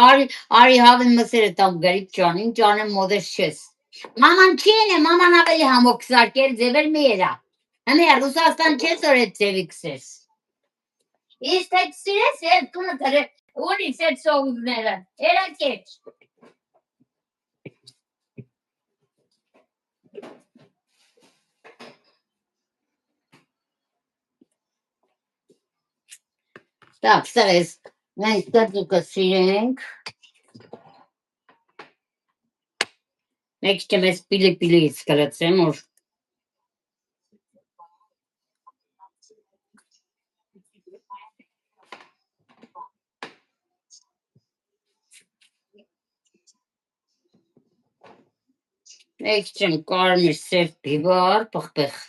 Արի հավեն մսերը տակ գարիկ ճան, ինչ անեմ մոդես չես։ Մաման չի են է, մաման ավելի համոք սարկել ձևեր մի երա։ Հմի Ռուսաստան չես որ էտ ձևի կսես։ Իսկ թե կսիրես ետ տունը դրե, ունիս էտ սողուզները, էրա կեչ։ Так, սարես, մենք տածուկը սիրենք։ Մեկ չեմ ես պիլի-պիլիից կրացեմ, որ մեկ չեմ կարմիր սև պիվար, պղպեղ։